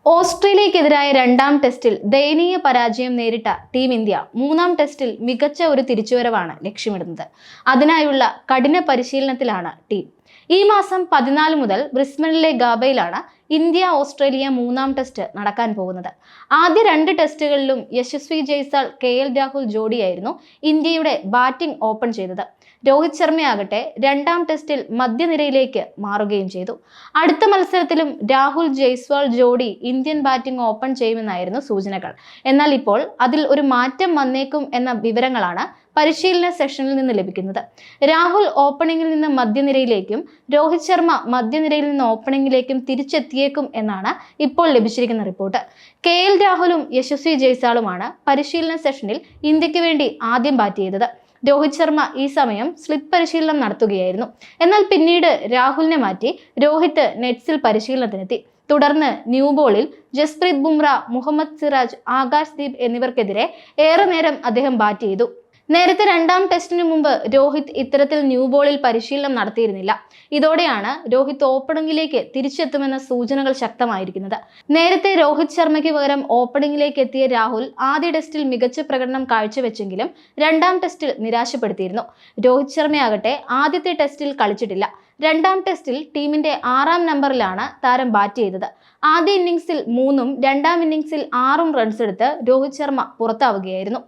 ഓസ്ട്രേലിയക്കെതിരായ രണ്ടാം ടെസ്റ്റിൽ ദയനീയ പരാജയം നേരിട്ട ടീം ഇന്ത്യ മൂന്നാം ടെസ്റ്റിൽ മികച്ച ഒരു തിരിച്ചുവരവാണ് ലക്ഷ്യമിടുന്നത്. അതിനായുള്ള കഠിന പരിശീലനത്തിലാണ് ടീം. ഈ മാസം 14 മുതൽ ബ്രിസ്ബനിലെ ഗാബയിലാണ് ഇന്ത്യ ഓസ്ട്രേലിയ മൂന്നാം ടെസ്റ്റ് നടക്കാൻ പോകുന്നത്. ആദ്യ 2 ടെസ്റ്റുകളിലും യശസ്വി ജയ്സ്വാൾ, KL രാഹുൽ ജോഡിയായിരുന്നു ഇന്ത്യയുടെ ബാറ്റിംഗ് ഓപ്പൺ ചെയ്തത്. രോഹിത് ശർമ്മയാകട്ടെ രണ്ടാം ടെസ്റ്റിൽ മധ്യനിരയിലേക്ക് മാറുകയും ചെയ്തു. അടുത്ത മത്സരത്തിലും രാഹുൽ ജയ്സ്വാൾ ജോഡി ഇന്ത്യൻ ബാറ്റിംഗ് ഓപ്പൺ ചെയ്യുമെന്നായിരുന്നു സൂചനകൾ. എന്നാൽ ഇപ്പോൾ അതിൽ ഒരു മാറ്റം വന്നേക്കും എന്ന വിവരങ്ങളാണ് പരിശീലന സെഷനിൽ നിന്ന് ലഭിക്കുന്നത്. രാഹുൽ ഓപ്പണിംഗിൽ നിന്ന് മധ്യനിരയിലേക്കും രോഹിത് ശർമ്മ മധ്യനിരയിൽ നിന്ന് ഓപ്പണിംഗിലേക്കും തിരിച്ചെത്തിയേക്കും എന്നാണ് ഇപ്പോൾ ലഭിച്ചിരിക്കുന്ന റിപ്പോർട്ട്. KL രാഹുലും യശസ്വി ജയ്സ്വാളുമാണ് പരിശീലന സെഷനിൽ ഇന്ത്യക്ക് വേണ്ടി ആദ്യം ബാറ്റ് ചെയ്തത്. രോഹിത് ശർമ്മ ഈ സമയം സ്ലിപ്പ് പരിശീലനം നടത്തുകയായിരുന്നു. എന്നാൽ പിന്നീട് രാഹുലിനെ മാറ്റി രോഹിത് നെറ്റ്സിൽ പരിശീലനത്തിനെത്തി. തുടർന്ന് ന്യൂ ബോളിൽ ജസ്പ്രീത് ബുംറ, മുഹമ്മദ് സിറാജ്, ആകാശ് ദീപ് എന്നിവർക്കെതിരെ ഏറെ നേരം അദ്ദേഹം ബാറ്റ് ചെയ്തു. നേരത്തെ രണ്ടാം ടെസ്റ്റിന് മുമ്പ് രോഹിത് ഇത്തരത്തിൽ ന്യൂ ബോളിൽ പരിശീലനം നടത്തിയിരുന്നില്ല. ഇതോടെയാണ് രോഹിത് ഓപ്പണിംഗിലേക്ക് തിരിച്ചെത്തുമെന്ന സൂചനകൾ ശക്തമായിരിക്കുന്നത്. നേരത്തെ രോഹിത് ശർമ്മയ്ക്ക് പകരം ഓപ്പണിംഗിലേക്ക് എത്തിയ രാഹുൽ ആദ്യ ടെസ്റ്റിൽ മികച്ച പ്രകടനം കാഴ്ചവെച്ചെങ്കിലും രണ്ടാം ടെസ്റ്റിൽ നിരാശപ്പെടുത്തിയിരുന്നു. രോഹിത് ശർമ്മയാകട്ടെ ആദ്യത്തെ ടെസ്റ്റിൽ കളിച്ചിട്ടില്ല. രണ്ടാം ടെസ്റ്റിൽ ടീമിന്റെ 6ാം നമ്പറിലാണ് താരം ബാറ്റ് ചെയ്തത്. ആദ്യ ഇന്നിംഗ്സിൽ 3ഉം രണ്ടാം ഇന്നിംഗ്സിൽ 6ഉം റൺസ് എടുത്ത് രോഹിത് ശർമ്മ പുറത്താവുകയായിരുന്നു.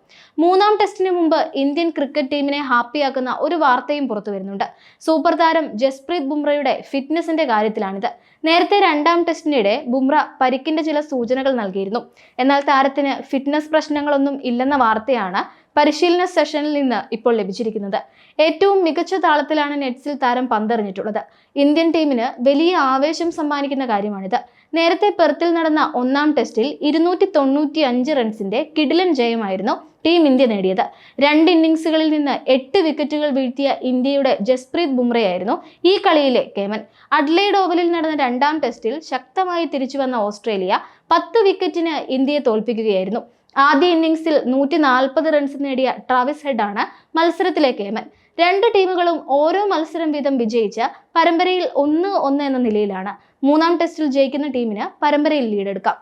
മൂന്നാം ടെസ്റ്റിന് മുമ്പ് ഇന്ത്യൻ ക്രിക്കറ്റ് ടീമിനെ ഹാപ്പിയാക്കുന്ന ഒരു വാർത്തയും പുറത്തു വരുന്നുണ്ട്. സൂപ്പർ താരം ജസ്പ്രീത് ബുംറയുടെ ഫിറ്റ്നസിന്റെ കാര്യത്തിലാണിത്. നേരത്തെ രണ്ടാം ടെസ്റ്റിനിടെ ബുംറ പരിക്കിന്റെ ചില സൂചനകൾ നൽകിയിരുന്നു. എന്നാൽ താരത്തിന് ഫിറ്റ്നസ് പ്രശ്നങ്ങളൊന്നും ഇല്ലെന്ന വാർത്തയാണ് പരിശീലന സെഷനിൽ നിന്ന് ഇപ്പോൾ ലഭിച്ചിരിക്കുന്നത്. ഏറ്റവും മികച്ച താളത്തിലാണ് നെറ്റ്സിൽ താരം പന്തെറിഞ്ഞിട്ടുള്ളത്. ഇന്ത്യൻ ടീമിന് വലിയ ആവേശം സമ്മാനിക്കുന്ന കാര്യമാണിത്. നേരത്തെ പെർത്തിൽ നടന്ന 1ാം ടെസ്റ്റിൽ 295 റൺസിന്റെ കിടിലൻ ജയമായിരുന്നു ടീം ഇന്ത്യ നേടിയത്. 2 ഇന്നിംഗ്സുകളിൽ നിന്ന് 8 വിക്കറ്റുകൾ വീഴ്ത്തിയ ഇന്ത്യയുടെ ജസ്പ്രീത് ബുംറയായിരുന്നു ഈ കളിയിലെ കേമൻ. അഡ്ലെയ്ഡ് ഓവലിൽ നടന്ന 2ാം ടെസ്റ്റിൽ ശക്തമായി തിരിച്ചു വന്ന ഓസ്ട്രേലിയ 10 വിക്കറ്റിന് ഇന്ത്യയെ തോൽപ്പിക്കുകയായിരുന്നു. ആദ്യ ഇന്നിംഗ്സിൽ 140 റൺസ് നേടിയ ട്രാവിസ് ഹെഡാണ് മത്സരത്തിലെ കേമൻ. 2 ടീമുകളും ഓരോ മത്സരം വീതം വിജയിച്ച് പരമ്പരയിൽ 1-1 എന്ന നിലയിലാണ്. മൂന്നാം ടെസ്റ്റിൽ ജയിക്കുന്ന ടീമിന് പരമ്പരയിൽ ലീഡെടുക്കാം.